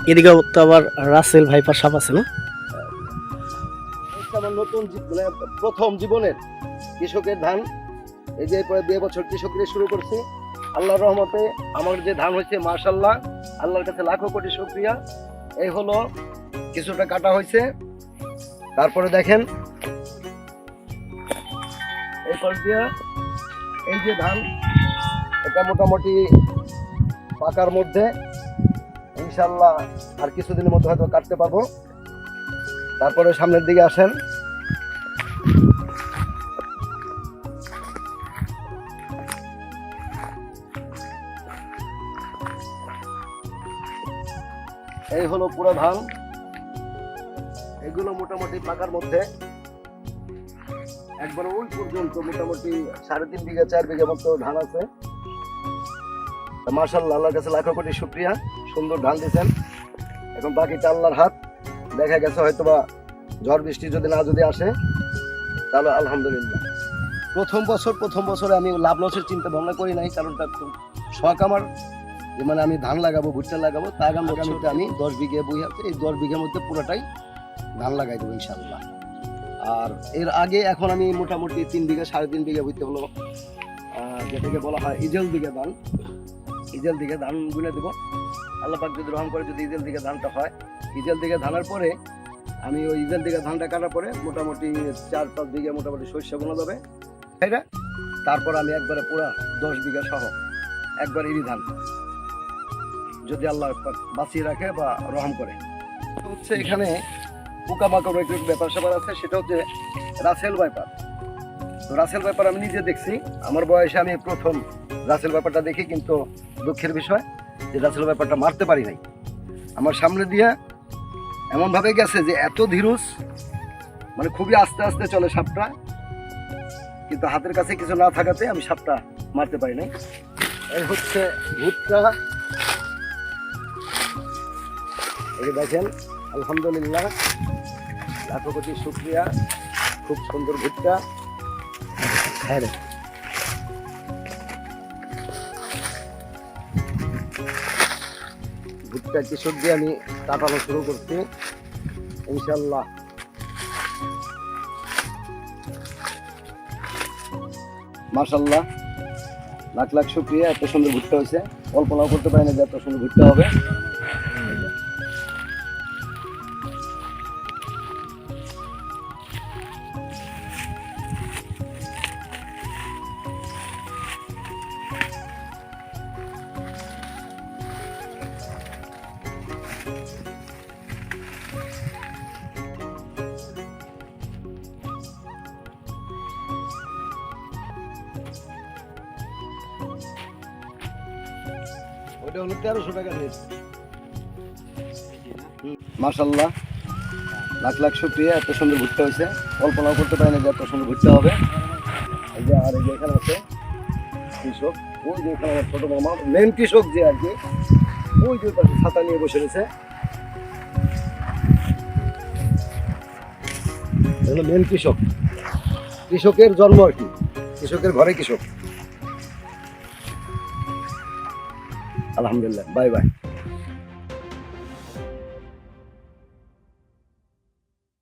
এদিকে তো আবার রাসেল ভাইপার সাপ আছে না? আমার নতুন মানে প্রথম জীবনের কৃষকের ধান। এই যে 2 বছর কৃষকরা শুরু করছি, আল্লাহর রহমতে আমার যে ধান হয়েছে মাশাআল্লাহ, আল্লাহর কাছে লাখো কোটি শুকরিয়া। এই হলো কিছুটা কাটা হয়েছে, তারপরে দেখেন এই পর দিয়া এই যে ধান, এটা মোটামুটি পাকার মধ্যে, ইনশাল্লাহ আর কিছুদিনের মধ্যে হয়তো কাটতে পারবো। তারপরে সামনের দিকে আসেন, এই হলো পুরো ধান। এগুলো মোটামুটি পাকার মধ্যে, একবার ওই পর্যন্ত মোটামুটি 3.5 বিঘা 4 বিঘা মতো ধান আছে। মাশাআল্লাহ, আল্লাহর কাছে লাখো কোটি শুকরিয়া, সুন্দর ধান দিয়েছেন। এখন বাকিটা আল্লাহর হাত। দেখা গেছে হয়তো বা ঝড় বৃষ্টি যদি আসে তাহলে আলহামদুলিল্লাহ। প্রথম বছরে আমি লাভ লসের চিন্তা ভাবনা করি নাই, কারণ তার শখ আমার যে মানে আমি ধান লাগাবো, ভুট্টা লাগাবো। তা আগামীতে আমি 10 বিঘা বই আছে, এই 10 বিঘার মধ্যে পুরোটাই ধান লাগাই দেবো ইনশাল্লাহ। আর এর আগে এখন আমি মোটামুটি 3 বিঘা 3.5 বিঘা বইতে হলো, যেটাকে বলা হয় ইজেল দিকে ধান বুনে দেবো। আল্লাহ পাক যদি রহম করে, যদি ইজেল দিকে ধানটা হয়, ইজেল দিকে ধানের পরে আমি ওই ইজেল দিকে ধানটা কাটার পরে মোটামুটি 4-5 বিঘা মোটামুটি শস্য বোনা যাবে। তারপর আমি একবারে পুরা 10 বিঘা সহ একবার ইরি ধান, যদি আল্লাহ বাঁচিয়ে রাখে বা রহম করে। হচ্ছে এখানে পোকামাকড় একটু ব্যাপার স্যাপার আছে, সেটা হচ্ছে রাসেল ভাইপার। তো রাসেল ভাইপার আমি নিজে দেখছি, আমার বয়সে আমি প্রথম রাসেল ভাইপারটা দেখি, কিন্তু দুঃখের বিষয় যে রাসেল ভাইপারটা মারতে পারি নাই। আমার সামনে দিয়ে এমনভাবে গেছে যে এত ধীরুস, মানে খুবই আস্তে আস্তে চলে সাপটা, কিন্তু হাতের কাছে কিছু না থাকাতে আমি সাপটা মারতে পারি নাই। এই হচ্ছে ভুট্টা, এই দেখেন আলহামদুলিল্লাহ, লাখো কোটি শুকরিয়া, খুব সুন্দর ভুট্টা। হ্যাঁ, ভুট্টা কৃষক দিয়ে আমি কাটানো শুরু করছি ইনশাল্লাহ। মাশাআল্লাহ, লাখ লাখ শুকরিয়া, এত সুন্দর ভুট্টা হয়েছে। কল্পনাও করতে পারি না যে এত সুন্দর ভুট্টা হবে। ওটা হলো 1300 টাকা রেট। মাশাআল্লাহ, লাখ লাখ শুকরিয়া, এত সুন্দর ভুট্টা হয়েছে। কল্পনাও করতে পারি না যে এত সুন্দর ভুট্টা হবে। এই যে আর এই যে এখানে আছে কৃষক, ওই যে এখানে আমার ছোট মামা মেন কৃষক যে আর কি, ওই যে পাশে ছাতা নিয়ে বসে রয়েছে, মেন কৃষক। কৃষকের জন্ম আর কি, কৃষকের ঘরে কৃষক। আলহামদুলিল্লাহ, বাই বাই।